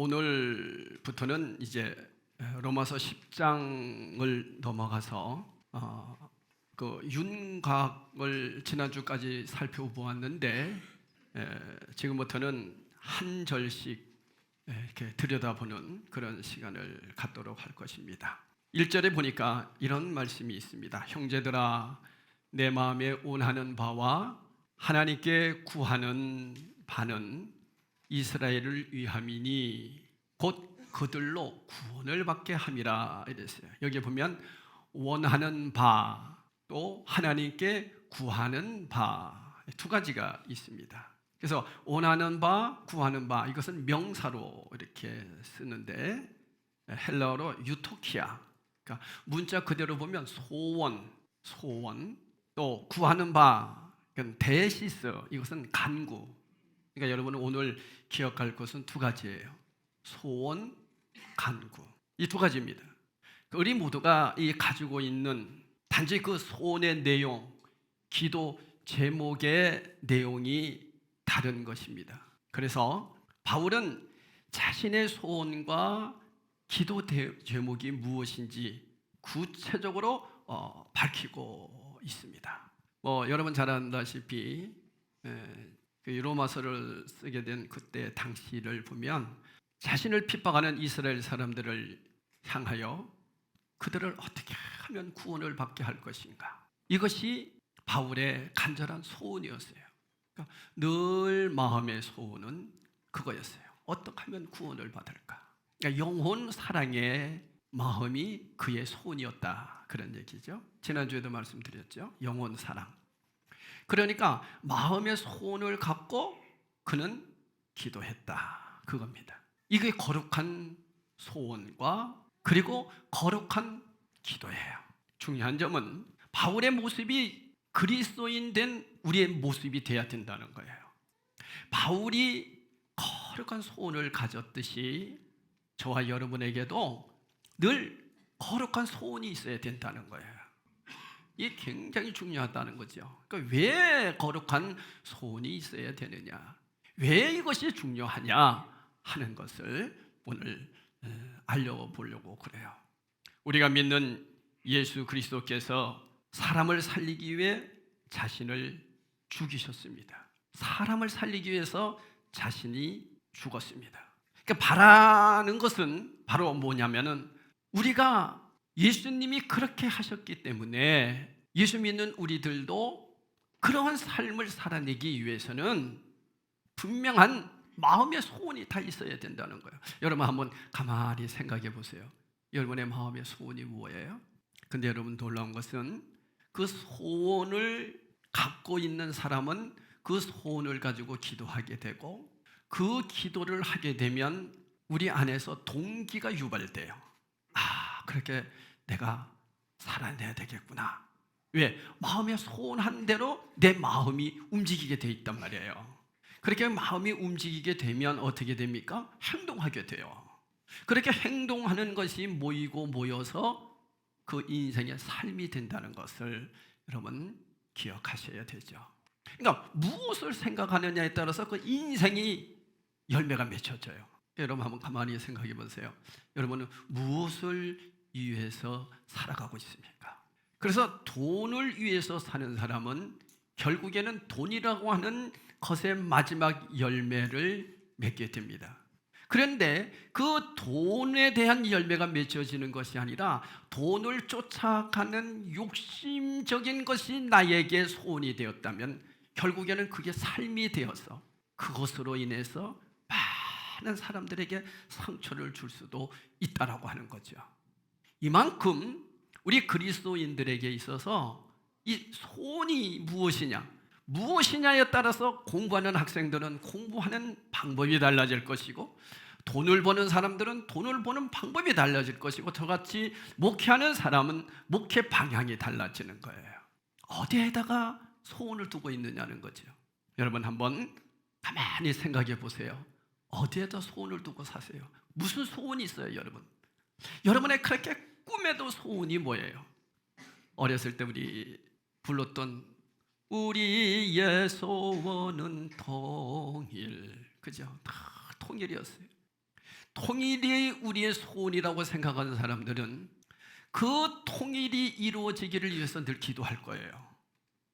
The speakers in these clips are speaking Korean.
오늘부터는 이제 로마서 10장을 넘어가서 그 윤곽을 지난주까지 살펴보았는데 지금부터는 한 절씩 이렇게 들여다보는 그런 시간을 갖도록 할 것입니다. 1절에 보니까 이런 말씀이 있습니다. 형제들아, 내 마음에 원하는 바와 하나님께 구하는 바는 이스라엘을 위함이니 곧 그들로 구원을 받게 함이라 이랬어요. 여기 보면 원하는 바 또 하나님께 구하는 바 두 가지가 있습니다. 그래서 원하는 바, 구하는 바 이것은 명사로 이렇게 쓰는데 헬라어로 유토키아, 그러니까 문자 그대로 보면 소원 또 구하는 바 데시스 이것은 간구. 그러니까 여러분은 오늘 기억할 것은 두 가지예요. 소원, 간구. 이 두 가지입니다. 우리 모두가 이 가지고 있는 단지 그 소원의 내용, 기도 제목의 내용이 다른 것입니다. 그래서 바울은 자신의 소원과 기도 제목이 무엇인지 구체적으로 밝히고 있습니다. 여러분 잘 안다시피 로마서를 쓰게 된 그때 당시를 보면 자신을 핍박하는 이스라엘 사람들을 향하여 그들을 어떻게 하면 구원을 받게 할 것인가, 이것이 바울의 간절한 소원이었어요. 그러니까 늘 마음의 소원은 그거였어요. 어떻게 하면 구원을 받을까. 그러니까 영혼 사랑의 마음이 그의 소원이었다, 그런 얘기죠. 지난주에도 말씀드렸죠. 영혼 사랑. 그러니까 마음의 소원을 갖고 그는 기도했다, 그겁니다. 이게 거룩한 소원과 그리고 거룩한 기도예요. 중요한 점은 바울의 모습이 그리스도인 된 우리의 모습이 돼야 된다는 거예요. 바울이 거룩한 소원을 가졌듯이 저와 여러분에게도 늘 거룩한 소원이 있어야 된다는 거예요. 이게 굉장히 중요하다는 거죠. 그러니까 왜 거룩한 소원이 있어야 되느냐, 왜 이것이 중요하냐 하는 것을 오늘 알려보려고 그래요. 우리가 믿는 예수 그리스도께서 사람을 살리기 위해 자신을 죽이셨습니다. 사람을 살리기 위해서 자신이 죽었습니다. 그러니까 바라는 것은 바로 뭐냐면은 우리가 예수님이 그렇게 하셨기 때문에 예수 믿는 우리들도 그러한 삶을 살아내기 위해서는 분명한 마음의 소원이 다 있어야 된다는 거예요. 여러분 한번 가만히 생각해 보세요. 여러분의 마음의 소원이 뭐예요? 근데 여러분 놀라운 것은 그 소원을 갖고 있는 사람은 그 소원을 가지고 기도하게 되고 그 기도를 하게 되면 우리 안에서 동기가 유발돼요. 그렇게 내가 살아내야 되겠구나. 왜? 마음의 소원한 대로 내 마음이 움직이게 돼 있단 말이에요. 그렇게 마음이 움직이게 되면 어떻게 됩니까? 행동하게 돼요. 그렇게 행동하는 것이 모이고 모여서 그 인생의 삶이 된다는 것을 여러분 기억하셔야 되죠. 그러니까 무엇을 생각하느냐에 따라서 그 인생이 열매가 맺혀져요. 여러분 한번 가만히 생각해 보세요. 여러분은 무엇을 위해서 살아가고 있습니까? 그래서 돈을 위해서 사는 사람은 결국에는 돈이라고 하는 것의 마지막 열매를 맺게 됩니다. 그런데 그 돈에 대한 열매가 맺혀지는 것이 아니라 돈을 쫓아가는 욕심적인 것이 나에게 소원이 되었다면 결국에는 그게 삶이 되어서 그것으로 인해서 많은 사람들에게 상처를 줄 수도 있다라고 하는 거죠. 이만큼 우리 그리스도인들에게 있어서 이 소원이 무엇이냐에 따라서 공부하는 학생들은 공부하는 방법이 달라질 것이고 돈을 버는 사람들은 돈을 버는 방법이 달라질 것이고 저같이 목회하는 사람은 목회 방향이 달라지는 거예요. 어디에다가 소원을 두고 있느냐는 거죠. 여러분 한번 가만히 생각해 보세요. 어디에다 소원을 두고 사세요? 무슨 소원이 있어요, 여러분? 여러분의 그렇게 꿈에도 소원이 뭐예요? 어렸을 때 우리 불렀던 우리의 소원은 통일, 그죠? 다 통일이었어요. 통일이 우리의 소원이라고 생각하는 사람들은 그 통일이 이루어지기를 위해서 늘 기도할 거예요.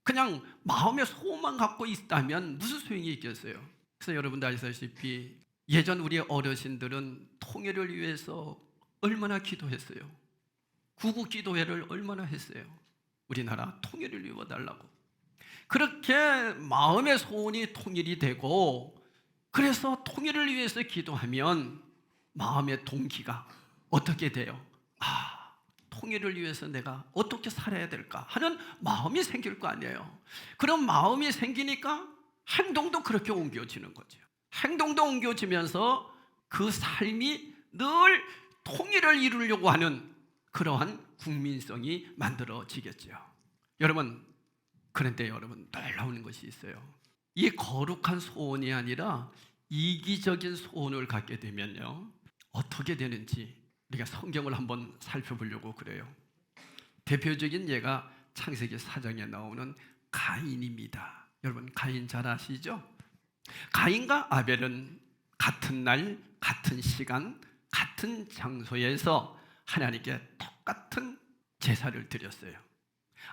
그냥 마음의 소원만 갖고 있다면 무슨 소용이 있겠어요? 그래서 여러분도 아시다시피 예전 우리의 어르신들은 통일을 위해서 얼마나 기도했어요. 구국기도회를 얼마나 했어요. 우리나라 통일을 이루어달라고. 그렇게 마음의 소원이 통일이 되고, 그래서 통일을 위해서 기도하면 마음의 동기가 어떻게 돼요? 통일을 위해서 내가 어떻게 살아야 될까 하는 마음이 생길 거 아니에요. 그런 마음이 생기니까 행동도 그렇게 옮겨지는 거죠. 행동도 옮겨지면서 그 삶이 늘 통일을 이루려고 하는 그러한 국민성이 만들어지겠죠. 여러분, 그런데 여러분, 놀라운 것이 있어요. 이 거룩한 소원이 아니라 이기적인 소원을 갖게 되면요, 어떻게 되는지 우리가 성경을 한번 살펴보려고 그래요. 대표적인 예가 창세기 4장에 나오는 가인입니다. 여러분, 가인 잘 아시죠? 가인과 아벨은 같은 날, 같은 시간, 같은 장소에서 하나님께 똑같은 제사를 드렸어요.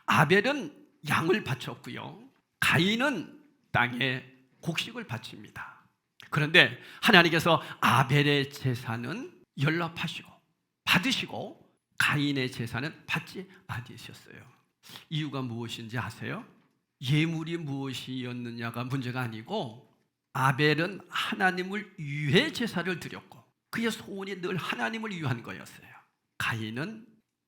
아벨은 양을 바쳤고요, 가인은 땅에 곡식을 바칩니다. 그런데 하나님께서 아벨의 제사는 연락하시고 받으시고 가인의 제사는 받지 않으셨어요. 이유가 무엇인지 아세요? 예물이 무엇이었느냐가 문제가 아니고, 아벨은 하나님을 위해 제사를 드렸고 그의 소원이 늘 하나님을 위한 거였어요. 가인은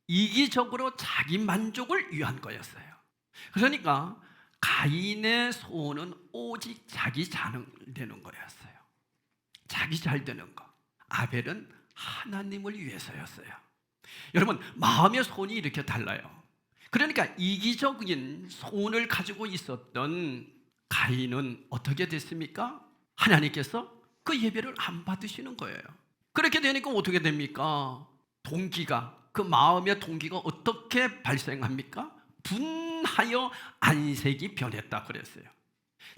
이기적으로 자기 만족을 위한 거였어요. 그러니까 가인의 소원은 오직 자기 잘 되는 거였어요. 자기 잘 되는 거. 아벨은 하나님을 위해서였어요. 여러분, 마음의 소원이 이렇게 달라요. 그러니까 이기적인 소원을 가지고 있었던 가인은 어떻게 됐습니까? 하나님께서 그 예배를 안 받으시는 거예요. 그렇게 되니까 어떻게 됩니까? 동기가, 그 마음의 동기가 어떻게 발생합니까? 분하여 안색이 변했다 그랬어요.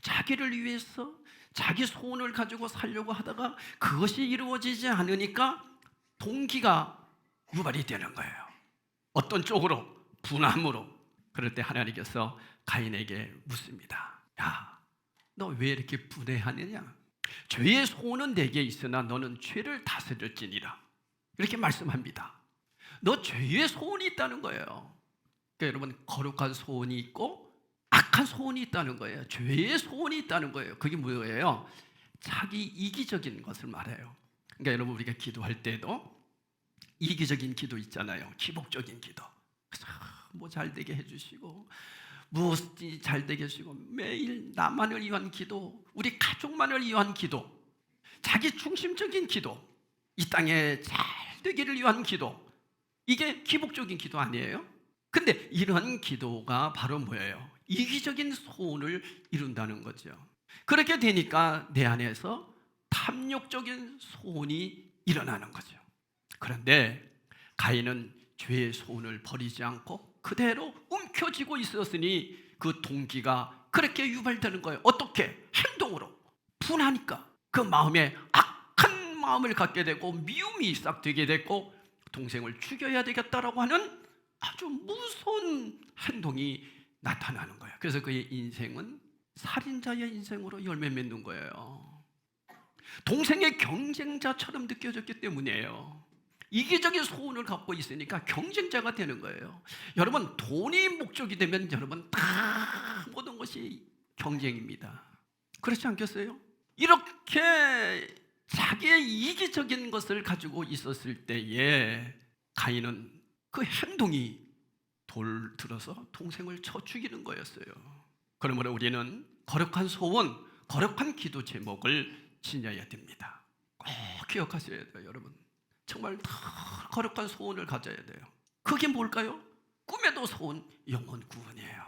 자기를 위해서 자기 소원을 가지고 살려고 하다가 그것이 이루어지지 않으니까 동기가 유발이 되는 거예요. 어떤 쪽으로? 분함으로. 그럴 때 하나님께서 가인에게 묻습니다. 야, 너 왜 이렇게 분해하느냐? 죄의 소원은 내게 있으나 너는 죄를 다스릴지니라. 이렇게 말씀합니다. 너 죄의 소원이 있다는 거예요. 그러니까 여러분, 거룩한 소원이 있고 악한 소원이 있다는 거예요. 죄의 소원이 있다는 거예요. 그게 뭐예요? 자기 이기적인 것을 말해요. 그러니까 여러분, 우리가 기도할 때도 이기적인 기도 있잖아요. 기복적인 기도. 뭐 잘 되게 해주시고 무엇이 잘 되게 해주시고 매일 나만을 위한 기도, 우리 가족만을 위한 기도, 자기 중심적인 기도, 이 땅에 잘 되기를 위한 기도, 이게 기복적인 기도 아니에요? 근데 이런 기도가 바로 뭐예요? 이기적인 소원을 이룬다는 거죠. 그렇게 되니까 내 안에서 탐욕적인 소원이 일어나는 거죠. 그런데 가인은 죄의 소원을 버리지 않고 그대로 움켜쥐고 있었으니 그 동기가 그렇게 유발되는 거예요. 어떻게? 행동으로. 분하니까 그 마음에 악한 마음을 갖게 되고 미움이 시작되게 됐고 동생을 죽여야 되겠다라고 하는 아주 무서운 행동이 나타나는 거예요. 그래서 그의 인생은 살인자의 인생으로 열매 맺는 거예요. 동생의 경쟁자처럼 느껴졌기 때문이에요. 이기적인 소원을 갖고 있으니까 경쟁자가 되는 거예요. 여러분, 돈이 목적이 되면 여러분 다 모든 것이 경쟁입니다. 그렇지 않겠어요? 이렇게 자기의 이기적인 것을 가지고 있었을 때에 가인은 그 행동이 돌 들어서 동생을 쳐 죽이는 거였어요. 그러므로 우리는 거룩한 소원, 거룩한 기도 제목을 지녀야 됩니다. 꼭 기억하셔야 돼요, 여러분. 정말 다 거룩한 소원을 가져야 돼요. 그게 뭘까요? 꿈에도 소원, 영혼 구원이에요.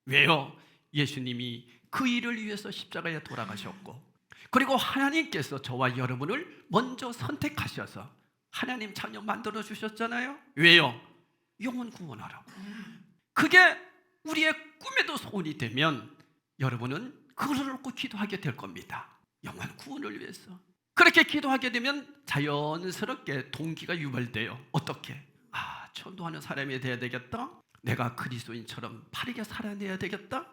왜요? 예수님이 그 일을 위해서 십자가에 돌아가셨고, 그리고 하나님께서 저와 여러분을 먼저 선택하셔서 하나님 자녀 만들어 주셨잖아요. 왜요? 영혼 구원하라고. 그게 우리의 꿈에도 소원이 되면 여러분은 그걸 놓고 기도하게 될 겁니다. 영혼 구원을 위해서. 그렇게 기도하게 되면 자연스럽게 동기가 유발돼요. 어떻게? 전도하는 사람이 돼야 되겠다. 내가 그리스도인처럼 바르게 살아내야 되겠다.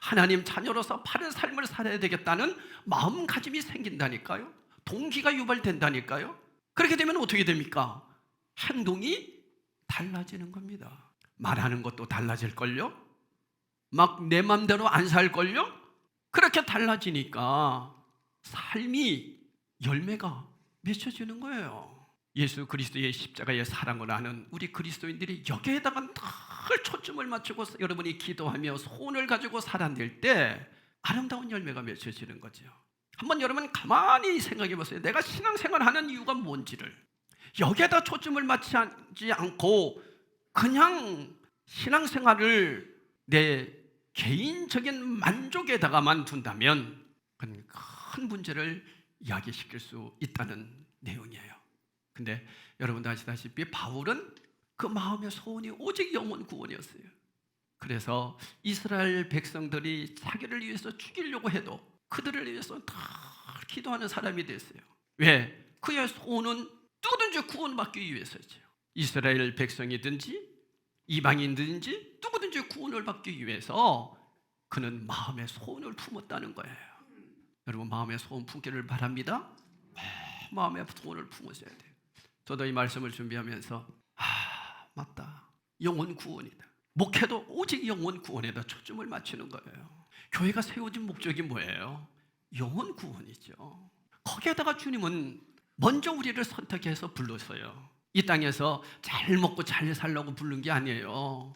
하나님 자녀로서 바른 삶을 살아야 되겠다는 마음가짐이 생긴다니까요. 동기가 유발된다니까요. 그렇게 되면 어떻게 됩니까? 행동이 달라지는 겁니다. 말하는 것도 달라질걸요? 막 내 맘대로 안 살걸요? 그렇게 달라지니까 삶이 열매가 맺혀지는 거예요. 예수 그리스도의 십자가의 사랑을 아는 우리 그리스도인들이 여기에다가 늘 초점을 맞추고 여러분이 기도하며 소원을 가지고 살아낼 때 아름다운 열매가 맺혀지는 거죠. 한번 여러분 가만히 생각해 보세요. 내가 신앙생활을 하는 이유가 뭔지를. 여기에다 초점을 맞추지 않고 그냥 신앙생활을 내 개인적인 만족에다가만 둔다면 그건 큰 문제를 야기시킬 수 있다는 내용이에요. 근데 여러분도 아시다시피 바울은 그 마음의 소원이 오직 영혼 구원이었어요. 그래서 이스라엘 백성들이 자기를 위해서 죽이려고 해도 그들을 위해서 다 기도하는 사람이 됐어요. 왜? 그의 소원은 누구든지 구원받기 위해서죠. 이스라엘 백성이든지 이방인든지 누구든지 구원을 받기 위해서 그는 마음의 소원을 품었다는 거예요. 여러분 마음의 소원 품기를 바랍니다. 마음의 소원을 품으셔야 돼요. 저도 이 말씀을 준비하면서 맞다. 영혼 구원이다. 목회도 오직 영혼 구원에다 초점을 맞추는 거예요. 교회가 세워진 목적이 뭐예요? 영혼 구원이죠. 거기에다가 주님은 먼저 우리를 선택해서 불렀어요. 이 땅에서 잘 먹고 잘 살려고 부른 게 아니에요.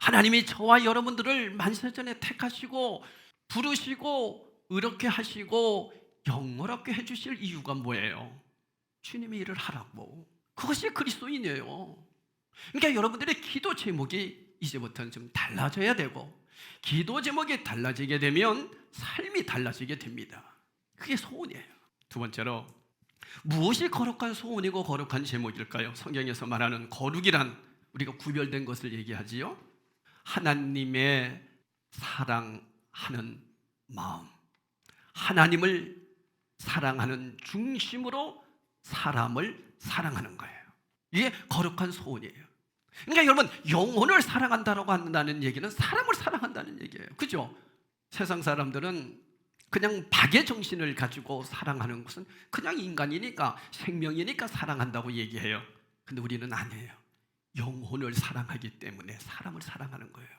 하나님이 저와 여러분들을 만세전에 택하시고 부르시고 의롭게 하시고 영원하게 해주실 이유가 뭐예요? 주님의 일을 하라고. 그것이 그리스도인이에요. 그러니까 여러분들의 기도 제목이 이제부터는 좀 달라져야 되고, 기도 제목이 달라지게 되면 삶이 달라지게 됩니다. 그게 소원이에요. 두 번째로 무엇이 거룩한 소원이고 거룩한 제목일까요? 성경에서 말하는 거룩이란 우리가 구별된 것을 얘기하지요. 하나님의 사랑하는 마음, 하나님을 사랑하는 중심으로 사람을 사랑하는 거예요. 이게 거룩한 소원이에요. 그러니까 여러분 영혼을 사랑한다라고 한다는 얘기는 사람을 사랑한다는 얘기예요. 그죠? 세상 사람들은 그냥 박의 정신을 가지고 사랑하는 것은 그냥 인간이니까 생명이니까 사랑한다고 얘기해요. 근데 우리는 아니에요. 영혼을 사랑하기 때문에 사람을 사랑하는 거예요.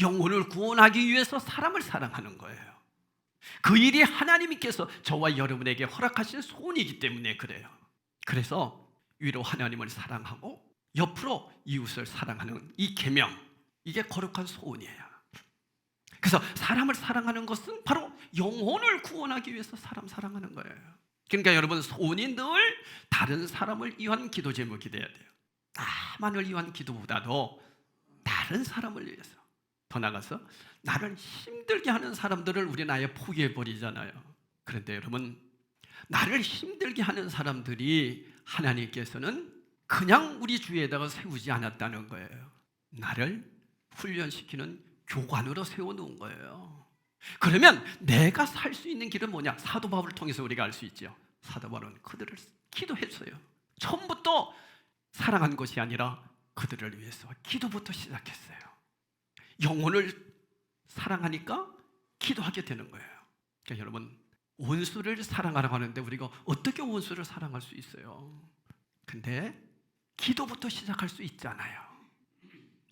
영혼을 구원하기 위해서 사람을 사랑하는 거예요. 그 일이 하나님께서 저와 여러분에게 허락하신 소원이기 때문에 그래요. 그래서 위로 하나님을 사랑하고 옆으로 이웃을 사랑하는 이 계명, 이게 거룩한 소원이에요. 그래서 사람을 사랑하는 것은 바로 영혼을 구원하기 위해서 사람 사랑하는 거예요. 그러니까 여러분 소원이 늘 다른 사람을 위한 기도 제목이 돼야 돼요. 나만을 위한 기도보다도 다른 사람을 위해서, 더 나아가서 나를 힘들게 하는 사람들을 우리는 아예 포기해버리잖아요. 그런데 여러분 나를 힘들게 하는 사람들이 하나님께서는 그냥 우리 주위에다가 세우지 않았다는 거예요. 나를 훈련시키는 교관으로 세워놓은 거예요. 그러면 내가 살 수 있는 길은 뭐냐? 사도 바울을 통해서 우리가 알 수 있죠. 사도 바울은 그들을 기도했어요. 처음부터 사랑한 것이 아니라 그들을 위해서 기도부터 시작했어요. 영혼을 사랑하니까 기도하게 되는 거예요. 그러니까 여러분 원수를 사랑하라고 하는데 우리가 어떻게 원수를 사랑할 수 있어요? 근데 기도부터 시작할 수 있잖아요.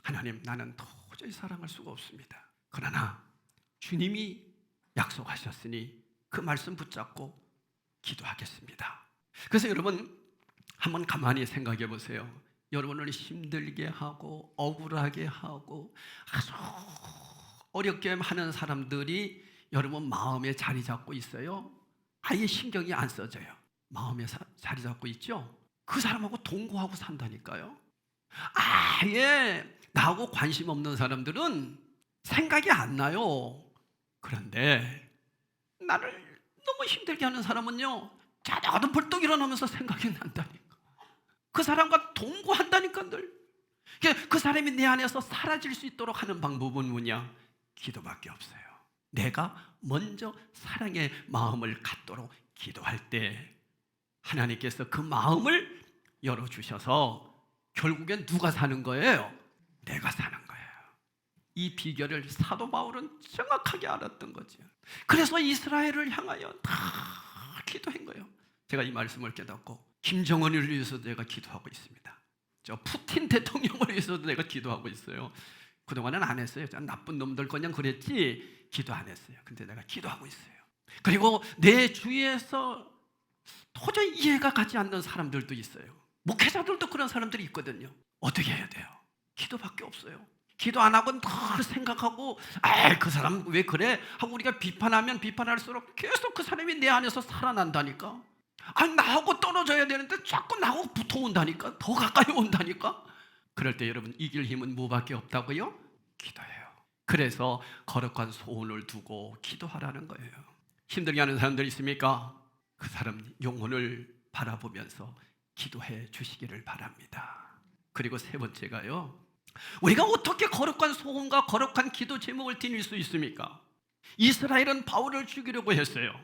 하나님, 나는 도저히 사랑할 수가 없습니다. 그러나 주님이 약속하셨으니 그 말씀 붙잡고 기도하겠습니다. 그래서 여러분 한번 가만히 생각해 보세요. 여러분을 힘들게 하고 억울하게 하고 아주 어렵게 하는 사람들이 여러분 마음에 자리 잡고 있어요. 아예 신경이 안 써져요. 마음에 자리 잡고 있죠. 그 사람하고 동거하고 산다니까요. 아예 나하고 관심 없는 사람들은 생각이 안 나요. 그런데 나를 너무 힘들게 하는 사람은요, 자다가도 벌떡 일어나면서 생각이 난다니까. 그 사람과 동거한다니까 늘. 그 사람이 내 안에서 사라질 수 있도록 하는 방법은 뭐냐? 기도밖에 없어요. 내가 먼저 사랑의 마음을 갖도록 기도할 때 하나님께서 그 마음을 열어주셔서 결국엔 누가 사는 거예요? 내가 사는 거예요. 이 비결을 사도 바울은 정확하게 알았던 거죠. 그래서 이스라엘을 향하여 다 기도한 거예요. 제가 이 말씀을 깨닫고 김정은을 위해서도 내가 기도하고 있습니다. 저 푸틴 대통령을 위해서도 내가 기도하고 있어요. 그동안은 안 했어요. 나쁜 놈들 그냥 그랬지 기도 안 했어요. 근데 내가 기도하고 있어요. 그리고 내 주위에서 도저히 이해가 가지 않는 사람들도 있어요. 목회자들도 그런 사람들이 있거든요. 어떻게 해야 돼요? 기도밖에 없어요. 기도 안 하고 늘 생각하고 그 사람 왜 그래? 하고 우리가 비판하면 비판할수록 계속 그 사람이 내 안에서 살아난다니까. 나하고 떨어져야 되는데 자꾸 나하고 붙어온다니까. 더 가까이 온다니까. 그럴 때 여러분 이길 힘은 뭐밖에 없다고요? 기도해요. 그래서 거룩한 소원을 두고 기도하라는 거예요. 힘들게 하는 사람들 있습니까? 그 사람 영혼을 바라보면서 기도해 주시기를 바랍니다. 그리고 세 번째가요, 우리가 어떻게 거룩한 소원과 거룩한 기도 제목을 지닐 수 있습니까? 이스라엘은 바울을 죽이려고 했어요.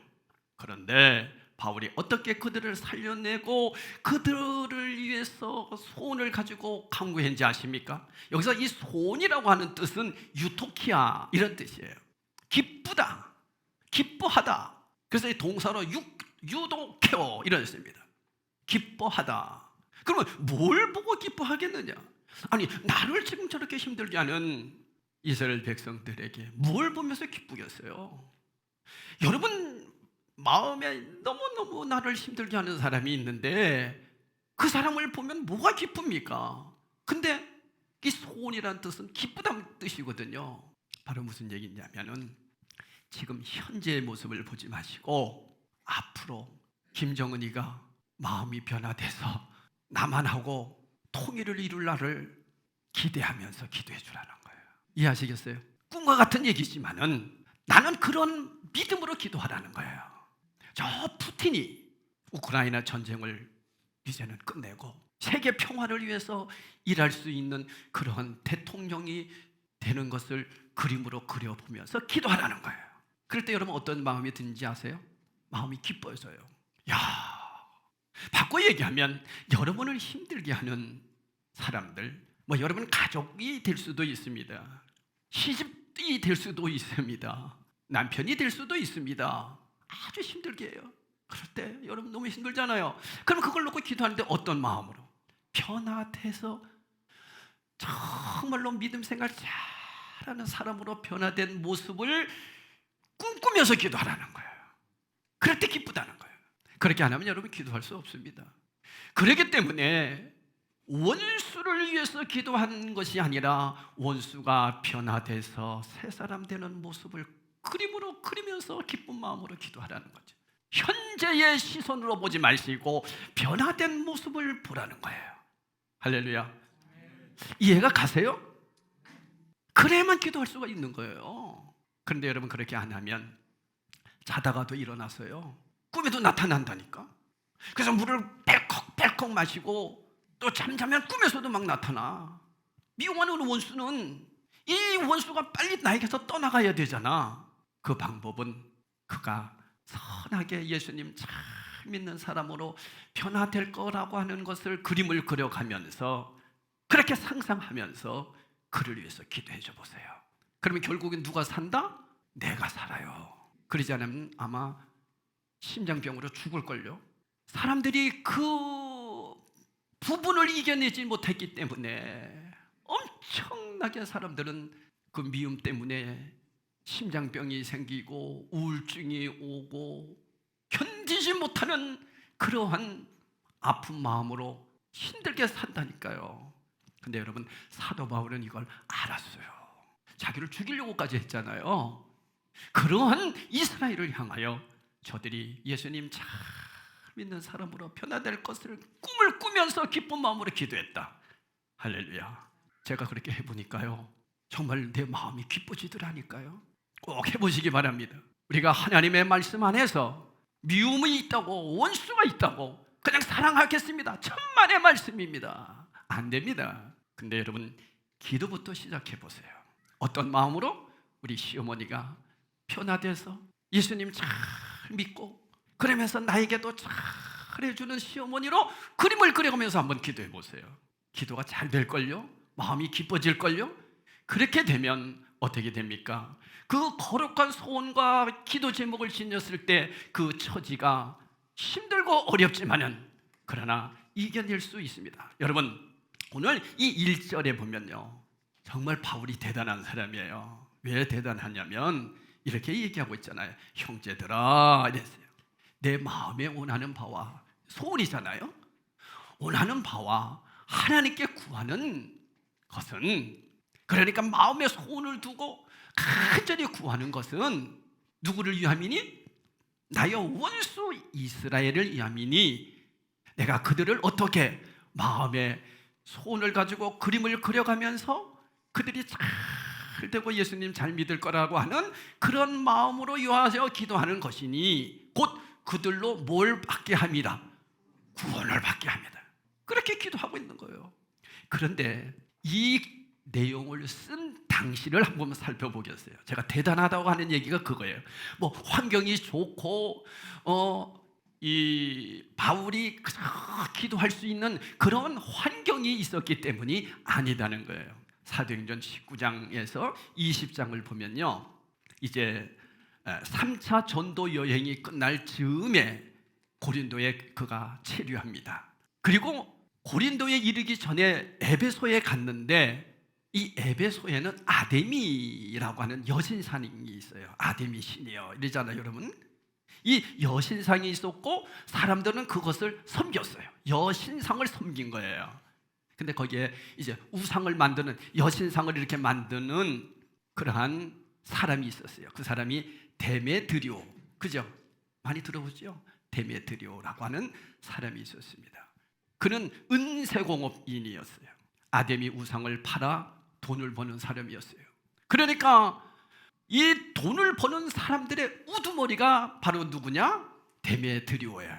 그런데 바울이 어떻게 그들을 살려내고 그들을 위해서 소원을 가지고 강구했는지 아십니까? 여기서 이 소원이라고 하는 뜻은 유토키아 이런 뜻이에요. 기쁘다, 기뻐하다. 그래서 이 동사로 유도케오 이런 뜻입니다. 기뻐하다. 그러면 뭘 보고 기뻐하겠느냐? 아니, 나를 지금 저렇게 힘들게 하는 이스라엘 백성들에게 뭘 보면서 기쁘겠어요? 여러분 마음에 너무너무 나를 힘들게 하는 사람이 있는데 그 사람을 보면 뭐가 기쁩니까? 근데 이 소원이라는 뜻은 기쁘다는 뜻이거든요. 바로 무슨 얘기냐면은 지금 현재의 모습을 보지 마시고 앞으로 김정은이가 마음이 변화돼서 나만 하고 통일을 이룰 날을 기대하면서 기도해 주라는 거예요. 이해하시겠어요? 꿈과 같은 얘기지만은 나는 그런 믿음으로 기도하라는 거예요. 저 푸틴이 우크라이나 전쟁을 이제는 끝내고 세계 평화를 위해서 일할 수 있는 그러한 대통령이 되는 것을 그림으로 그려보면서 기도하라는 거예요. 그럴 때 여러분 어떤 마음이 드는지 아세요? 마음이 기뻐져요. 바꿔 얘기하면 여러분을 힘들게 하는 사람들, 여러분 가족이 될 수도 있습니다. 시집이 될 수도 있습니다. 남편이 될 수도 있습니다. 아주 힘들게 해요. 그럴 때 여러분 너무 힘들잖아요. 그럼 그걸 놓고 기도하는데 어떤 마음으로? 변화돼서 정말로 믿음 생활 잘하는 사람으로 변화된 모습을 꿈꾸면서 기도하라는 거예요. 그럴 때 기쁘다는 거예요. 그렇게 안 하면 여러분 기도할 수 없습니다. 그렇기 때문에 원수를 위해서 기도한 것이 아니라 원수가 변화돼서 새 사람 되는 모습을 그림으로 그리면서 기쁜 마음으로 기도하라는 거죠. 현재의 시선으로 보지 마시고 변화된 모습을 보라는 거예요. 할렐루야. 이해가 가세요? 그래야만 기도할 수가 있는 거예요. 그런데 여러분 그렇게 안 하면 자다가도 일어나서요 꿈에도 나타난다니까. 그래서 물을 뺄컥뺄컥 마시고 또 잠자면 꿈에서도 막 나타나. 미워하는 원수는 이 원수가 빨리 나에게서 떠나가야 되잖아. 그 방법은 그가 선하게 예수님 잘 믿는 사람으로 변화될 거라고 하는 것을 그림을 그려가면서 그렇게 상상하면서 그를 위해서 기도해 줘 보세요. 그러면 결국엔 누가 산다? 내가 살아요. 그러지 않으면 아마 심장병으로 죽을걸요. 사람들이 그 부분을 이겨내지 못했기 때문에 엄청나게 사람들은 그 미움 때문에 심장병이 생기고 우울증이 오고 견디지 못하는 그러한 아픈 마음으로 힘들게 산다니까요. 근데 여러분 사도 바울은 이걸 알았어요. 자기를 죽이려고까지 했잖아요. 그러한 이스라엘을 향하여 저들이 예수님 잘 믿는 사람으로 변화될 것을 꿈을 꾸면서 기쁜 마음으로 기도했다. 할렐루야. 제가 그렇게 해보니까요 정말 내 마음이 기뻐지더라니까요. 꼭 해보시기 바랍니다. 우리가 하나님의 말씀 안에서 미움이 있다고 원수가 있다고 그냥 사랑하겠습니다. 천만의 말씀입니다. 안 됩니다. 근데 여러분 기도부터 시작해 보세요. 어떤 마음으로? 우리 시어머니가 변화돼서 예수님 잘 믿고 그러면서 나에게도 잘 해주는 시어머니로 그림을 그려가면서 한번 기도해 보세요. 기도가 잘 될걸요? 마음이 기뻐질걸요? 그렇게 되면 어떻게 됩니까? 그 거룩한 소원과 기도 제목을 지녔을 때 그 처지가 힘들고 어렵지만은 그러나 이겨낼 수 있습니다. 여러분, 오늘 이 1절에 보면요, 정말 바울이 대단한 사람이에요. 왜 대단하냐면 이렇게 얘기하고 있잖아요. 형제들아 이랬어요. 내 마음에 원하는 바와, 소원이잖아요. 원하는 바와 하나님께 구하는 것은, 그러니까 마음에 소원을 두고 간절히 구하는 것은 누구를 위함이니? 나의 원수 이스라엘을 위함이니, 내가 그들을 어떻게 마음에 소원을 가지고 그림을 그려가면서 그들이 잘 되고 예수님 잘 믿을 거라고 하는 그런 마음으로 위하여 기도하는 것이니 곧 그들로 뭘 받게 합니다? 구원을 받게 합니다. 그렇게 기도하고 있는 거예요. 그런데 이 내용을 쓴 당시를 한번 살펴보겠어요. 제가 대단하다고 하는 얘기가 그거예요. 뭐 환경이 좋고 이 바울이 기도할 수 있는 그런 환경이 있었기 때문이 아니다는 거예요. 사도행전 19장에서 20장을 보면요, 이제 3차 전도 여행이 끝날 즈음에 고린도에 그가 체류합니다. 그리고 고린도에 이르기 전에 에베소에 갔는데 이 에베소에는 아데미라고 하는 여신상이 있어요. 아데미 신이요 이러잖아요, 여러분. 이 여신상이 있었고 사람들은 그것을 섬겼어요. 여신상을 섬긴 거예요. 근데 거기에 이제 우상을 만드는, 여신상을 이렇게 만드는 그러한 사람이 있었어요. 그 사람이 데메드리오, 그죠? 많이 들어보죠? 데메드리오라고 하는 사람이 있었습니다. 그는 은세공업인이었어요. 아데미 우상을 팔아 돈을 버는 사람이었어요. 그러니까 이 돈을 버는 사람들의 우두머리가 바로 누구냐? 데메드리오예요.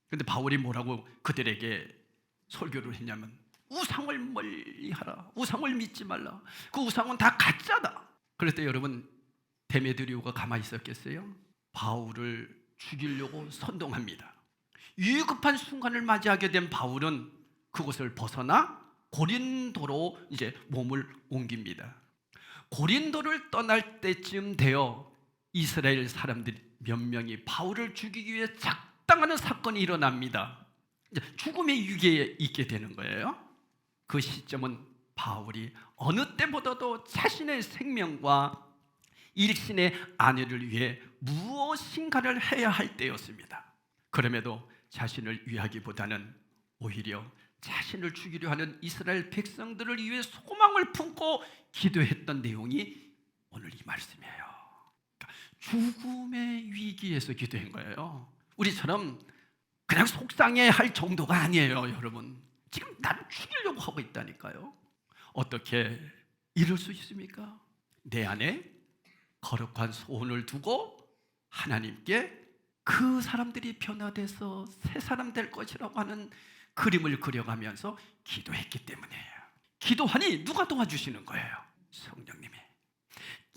근데 바울이 뭐라고 그들에게 설교를 했냐면, 우상을 멀리하라, 우상을 믿지 말라, 그 우상은 다 가짜다. 그럴 때 여러분, 데메드리오가 가만히 있었겠어요? 바울을 죽이려고 선동합니다. 위급한 순간을 맞이하게 된 바울은 그곳을 벗어나 고린도로 이제 몸을 옮깁니다. 고린도를 떠날 때쯤 되어 이스라엘 사람들이 몇 명이 바울을 죽이기 위해 작당하는 사건이 일어납니다. 죽음의 위기에 있게 되는 거예요. 그 시점은 바울이 어느 때보다도 자신의 생명과 일신의 아내를 위해 무엇인가를 해야 할 때였습니다. 그럼에도 자신을 위하기보다는 오히려 자신을 죽이려 하는 이스라엘 백성들을 위해 소망을 품고 기도했던 내용이 오늘 이 말씀이에요. 그러니까 죽음의 위기에서 기도한 거예요. 우리처럼 그냥 속상해할 정도가 아니에요, 여러분. 지금 나를 죽이려고 하고 있다니까요. 어떻게 이럴 수 있습니까? 내 안에 거룩한 소원을 두고 하나님께 그 사람들이 변화돼서 새 사람 될 것이라고 하는 그림을 그려가면서 기도했기 때문이에요. 기도하니 누가 도와주시는 거예요? 성령님이.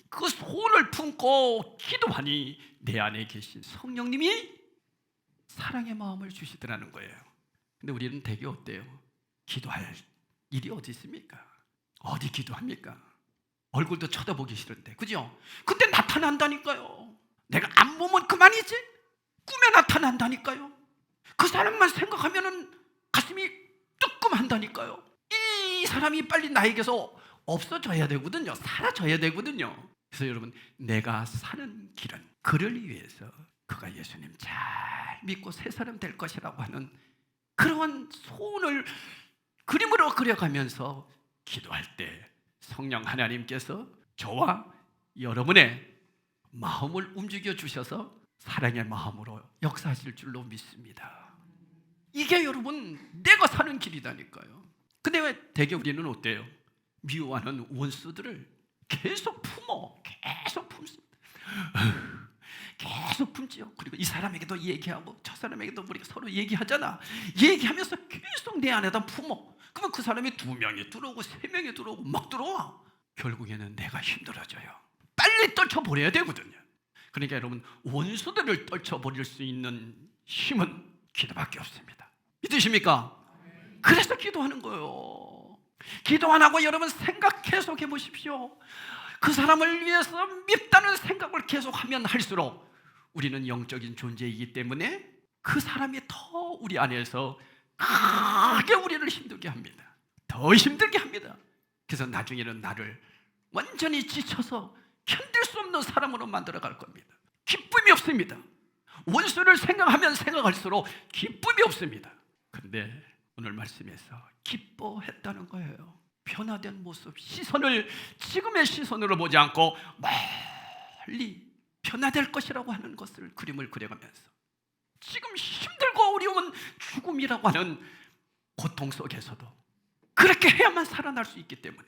그 소원을 품고 기도하니 내 안에 계신 성령님이 사랑의 마음을 주시더라는 거예요. 근데 우리는 되게 어때요? 기도할 일이 어디 있습니까? 어디 기도합니까? 얼굴도 쳐다보기 싫은데, 그죠? 근데 나타난다니까요. 내가 안 보면 그만이지? 꿈에 나타난다니까요. 그 사람만 생각하면은 가슴이 뜨끔한다니까요. 이 사람이 빨리 나에게서 없어져야 되거든요. 사라져야 되거든요. 그래서 여러분, 내가 사는 길은 그를 위해서, 그가 예수님 잘 믿고 새 사람 될 것이라고 하는 그러한 소원을 그림으로 그려가면서 기도할 때 성령 하나님께서 저와 여러분의 마음을 움직여 주셔서 사랑의 마음으로 역사하실 줄로 믿습니다. 이게 여러분 내가 사는 길이다니까요. 근데 왜 대개 우리는 어때요? 미워하는 원수들을 계속 품습니다. 계속 품지요. 그리고 이 사람에게도 얘기하고 저 사람에게도 우리가 서로 얘기하잖아. 얘기하면서 계속 내 안에다 품어. 그러면 그 사람이 2명이 들어오고 3명이 들어오고 막 들어와. 결국에는 내가 힘들어져요. 빨리 떨쳐버려야 되거든요. 그러니까 여러분, 원수들을 떨쳐버릴 수 있는 힘은 기도밖에 없습니다. 믿으십니까? 그래서 기도하는 거예요. 기도 안 하고 여러분 생각 계속 해보십시오. 그 사람을 위해서 밉다는 생각을 계속하면 할수록 우리는 영적인 존재이기 때문에 그 사람이 더 우리 안에서 크게 우리를 힘들게 합니다. 더 힘들게 합니다. 그래서 나중에는 나를 완전히 지쳐서 견딜 수 없는 사람으로 만들어갈 겁니다. 기쁨이 없습니다. 원수를 생각하면 생각할수록 기쁨이 없습니다. 그런데 오늘 말씀에서 기뻐했다는 거예요. 변화된 모습, 시선을 지금의 시선으로 보지 않고 멀리 변화될 것이라고 하는 것을 그림을 그려가면서 지금 힘들고 어려운 죽음이라고 하는 고통 속에서도 그렇게 해야만 살아날 수 있기 때문에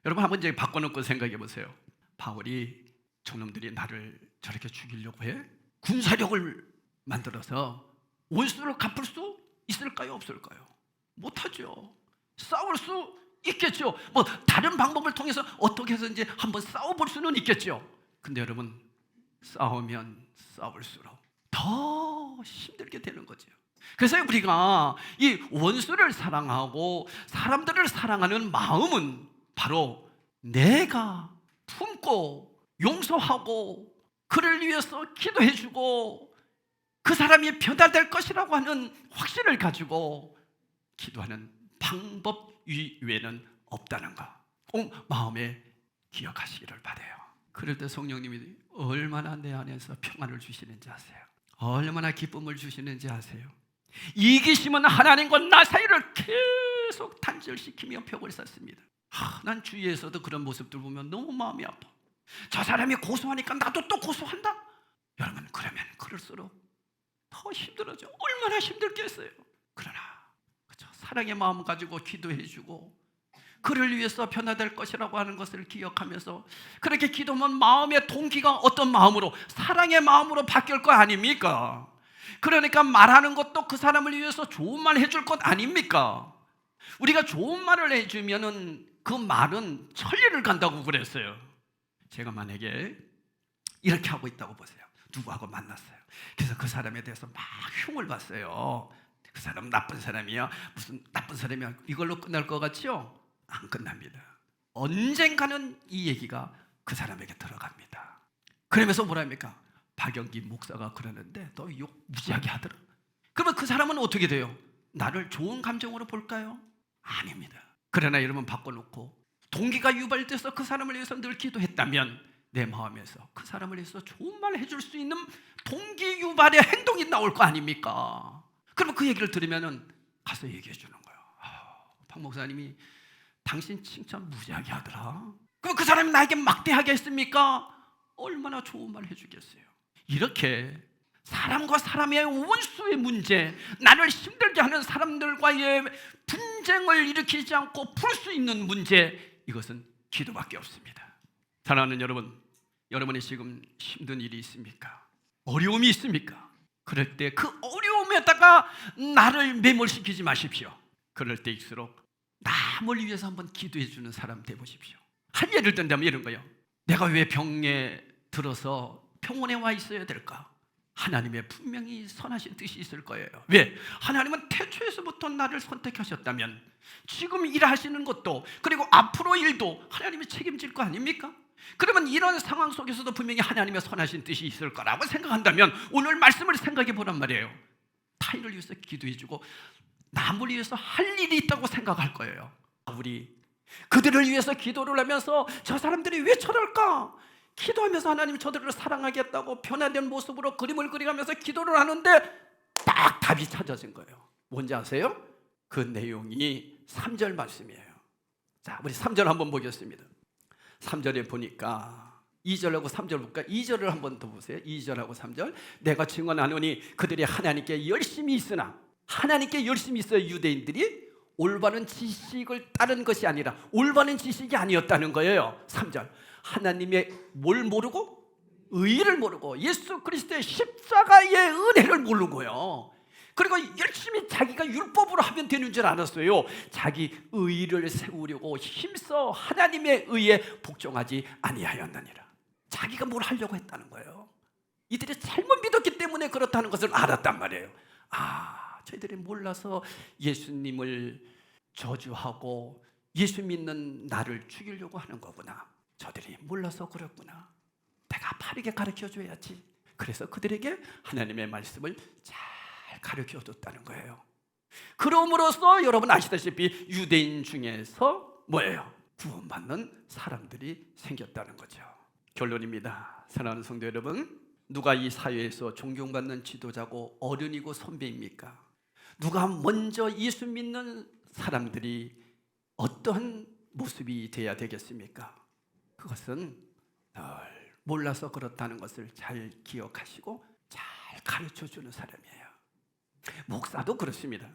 여러분 한번 이제 바꿔놓고 생각해 보세요. 바울이 저놈들이 나를 저렇게 죽이려고 해? 군사력을 만들어서 원수를 갚을 수 있을까요? 없을까요? 못하죠. 싸울 수 있겠죠. 뭐 다른 방법을 통해서 어떻게 해서든지 한번 싸워볼 수는 있겠죠. 근데 여러분 싸우면 싸울수록 더 힘들게 되는 거죠. 그래서 우리가 이 원수를 사랑하고 사람들을 사랑하는 마음은 바로 내가 품고 용서하고 그를 위해서 기도해주고 그 사람이 변화될 것이라고 하는 확신을 가지고 기도하는 방법 이외에는 없다는 거 꼭 마음에 기억하시기를 바라요. 그럴 때 성령님이 얼마나 내 안에서 평안을 주시는지 아세요? 얼마나 기쁨을 주시는지 아세요? 이기심은 하나님과 나 사이를 계속 단절시키며 벽을 쌓습니다. 난 주위에서도 그런 모습들 보면 너무 마음이 아파. 저 사람이 고소하니까 나도 또 고소한다? 여러분 그러면 그럴수록 더 힘들어져. 얼마나 힘들겠어요. 그러나 그렇죠. 사랑의 마음 가지고 기도해주고 그를 위해서 변화될 것이라고 하는 것을 기억하면서 그렇게 기도하면 마음의 동기가 어떤 마음으로? 사랑의 마음으로 바뀔 거 아닙니까? 그러니까 말하는 것도 그 사람을 위해서 좋은 말 해줄 것 아닙니까? 우리가 좋은 말을 해주면은 그 말은 천리를 간다고 그랬어요. 제가 만약에 이렇게 하고 있다고 보세요. 누구하고 만났어요. 그래서 그 사람에 대해서 막 흉을 봤어요. 그 사람 나쁜 사람이야. 무슨 나쁜 사람이야. 이걸로 끝날 것 같죠? 안 끝납니다. 언젠가는 이 얘기가 그 사람에게 들어갑니다. 그러면서 뭐랍니까? 박영기 목사가 그러는데 너 욕 무지하게 하더라. 그러면 그 사람은 어떻게 돼요? 나를 좋은 감정으로 볼까요? 아닙니다. 그러나 여러분 바꿔놓고 동기가 유발돼서 그 사람을 위해서 늘 기도했다면 내 마음에서 그 사람을 위해서 좋은 말 해줄 수 있는 동기 유발의 행동이 나올 거 아닙니까? 그러면 그 얘기를 들으면 가서 얘기해 주는 거예요. 박 목사님이 당신 칭찬 무지하게 하더라. 그럼 그 사람이 나에게 막대하게 했습니까? 얼마나 좋은 말 해주겠어요. 이렇게 사람과 사람의 원수의 문제, 나를 힘들게 하는 사람들과의 분쟁을 일으키지 않고 풀 수 있는 문제, 이것은 기도밖에 없습니다. 사랑하는 여러분, 여러분이 지금 힘든 일이 있습니까? 어려움이 있습니까? 그럴 때 그 어려움에다가 나를 매몰시키지 마십시오. 그럴 때일수록 남을 위해서 한번 기도해 주는 사람 되보십시오. 한 예를 든다면 이런 거예요. 내가 왜 병에 들어서 병원에 와 있어야 될까? 하나님의 분명히 선하신 뜻이 있을 거예요. 왜? 하나님은 태초에서부터 나를 선택하셨다면 지금 일하시는 것도 그리고 앞으로 일도 하나님이 책임질 거 아닙니까? 그러면 이런 상황 속에서도 분명히 하나님의 선하신 뜻이 있을 거라고 생각한다면 오늘 말씀을 생각해 보란 말이에요. 타인을 위해서 기도해주고 남을 위해서 할 일이 있다고 생각할 거예요. 우리 그들을 위해서 기도를 하면서 저 사람들이 왜 저럴까? 기도하면서 하나님이 저들을 사랑하겠다고 변화된 모습으로 그림을 그려가면서 기도를 하는데 딱 답이 찾아진 거예요. 뭔지 아세요? 그 내용이 3절 말씀이에요. 자, 우리 3절 한번 보겠습니다. 3절에 보니까 2절하고 3절 볼까? 2절을 한번 더 보세요. 2절하고 3절. 내가 증언하노니 그들이 하나님께 열심히 있으나, 하나님께 열심히 있어요. 유대인들이 올바른 지식을 따른 것이 아니라 올바른 지식이 아니었다는 거예요. 3절. 하나님의 뭘 모르고? 의를 모르고 예수 그리스도의 십자가의 은혜를 모르고요. 그리고 열심히 자기가 율법으로 하면 되는 줄 알았어요. 자기 의를 세우려고 힘써 하나님의 의에 복종하지 아니하였느니라. 자기가 뭘 하려고 했다는 거예요. 이들이 잘못 믿었기 때문에 그렇다는 것을 알았단 말이에요. 저희들이 몰라서 예수님을 저주하고 예수 믿는 나를 죽이려고 하는 거구나. 저들이 몰라서 그랬구나. 내가 바르게 가르쳐줘야지. 그래서 그들에게 하나님의 말씀을 잘 가르쳐줬다는 거예요. 그럼으로써 여러분 아시다시피 유대인 중에서 뭐예요? 구원받는 사람들이 생겼다는 거죠. 결론입니다. 사랑하는 성도 여러분, 누가 이 사회에서 존경받는 지도자고 어른이고 선배입니까? 누가 먼저 예수 믿는 사람들이 어떤 모습이 돼야 되겠습니까? 그것은 늘 몰라서 그렇다는 것을 잘 기억하시고 잘 가르쳐주는 사람이에요. 목사도 그렇습니다.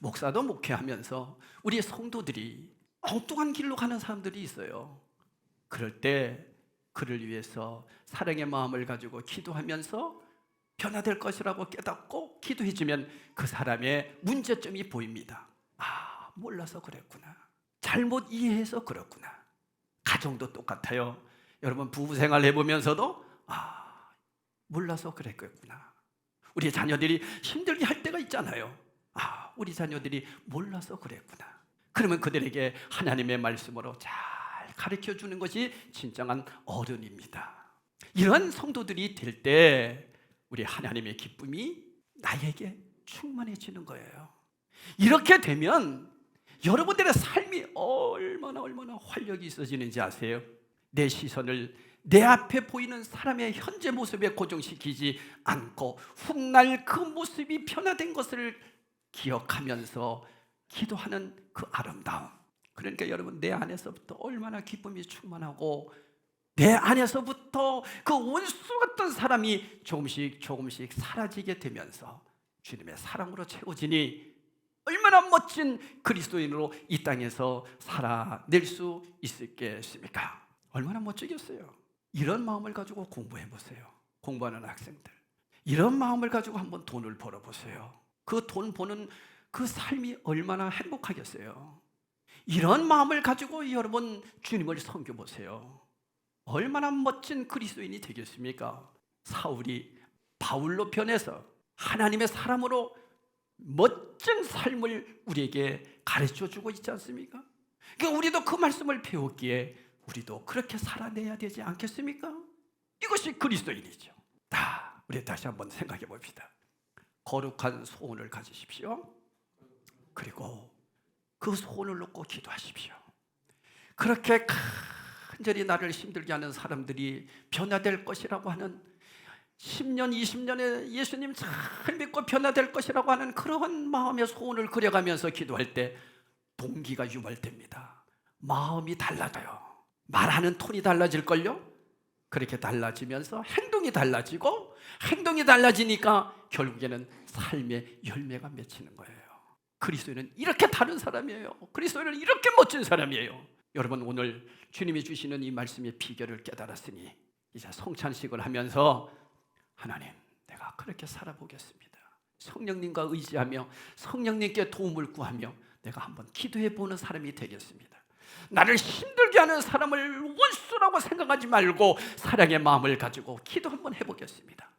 목사도 목회하면서 우리 성도들이 엉뚱한 길로 가는 사람들이 있어요. 그럴 때 그를 위해서 사랑의 마음을 가지고 기도하면서 변화될 것이라고 깨닫고 기도해주면 그 사람의 문제점이 보입니다. 몰라서 그랬구나. 잘못 이해해서 그렇구나. 가정도 똑같아요. 여러분 부부 생활 해보면서도 몰라서 그랬겠구나. 우리 자녀들이 힘들게 할 때가 있잖아요. 우리 자녀들이 몰라서 그랬구나. 그러면 그들에게 하나님의 말씀으로 잘 가르쳐주는 것이 진정한 어른입니다. 이런 성도들이 될 때 우리 하나님의 기쁨이 나에게 충만해지는 거예요. 이렇게 되면 여러분들의 삶이 얼마나 활력이 있어지는지 아세요? 내 시선을 내 앞에 보이는 사람의 현재 모습에 고정시키지 않고 훗날 그 모습이 변화된 것을 기억하면서 기도하는 그 아름다움. 그러니까 여러분 내 안에서부터 얼마나 기쁨이 충만하고 내 안에서부터 그 원수 같던 사람이 조금씩 사라지게 되면서 주님의 사랑으로 채워지니 얼마나 멋진 그리스도인으로 이 땅에서 살아낼 수 있겠습니까? 얼마나 멋지겠어요. 이런 마음을 가지고 공부해 보세요. 공부하는 학생들, 이런 마음을 가지고 한번 돈을 벌어보세요. 그 돈 버는 그 삶이 얼마나 행복하겠어요. 이런 마음을 가지고 여러분 주님을 섬겨보세요. 얼마나 멋진 그리스도인이 되겠습니까? 사울이 바울로 변해서 하나님의 사람으로 멋진 삶을 우리에게 가르쳐주고 있지 않습니까? 그러니까 우리도 그 말씀을 배웠기에 우리도 그렇게 살아내야 되지 않겠습니까? 이것이 그리스도인이죠. 우리 다시 한번 생각해 봅시다. 거룩한 소원을 가지십시오. 그리고 그 소원을 놓고 기도하십시오. 그렇게 간절히 나를 힘들게 하는 사람들이 변화될 것이라고 하는 10년, 20년에 예수님 잘 믿고 변화될 것이라고 하는 그런 마음의 소원을 그려가면서 기도할 때 동기가 유발됩니다. 마음이 달라져요. 말하는 톤이 달라질걸요? 그렇게 달라지면서 행동이 달라지고 행동이 달라지니까 결국에는 삶의 열매가 맺히는 거예요. 그리스도인은 이렇게 다른 사람이에요. 그리스도인은 이렇게 멋진 사람이에요. 여러분 오늘 주님이 주시는 이 말씀의 비결을 깨달았으니 이제 성찬식을 하면서 하나님 내가 그렇게 살아보겠습니다. 성령님과 의지하며 성령님께 도움을 구하며 내가 한번 기도해 보는 사람이 되겠습니다. 나를 힘들게 하는 사람을 원수라고 생각하지 말고 사랑의 마음을 가지고 기도 한번 해보겠습니다.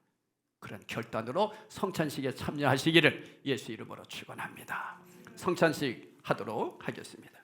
그런 결단으로 성찬식에 참여하시기를 예수 이름으로 축원합니다. 성찬식 하도록 하겠습니다.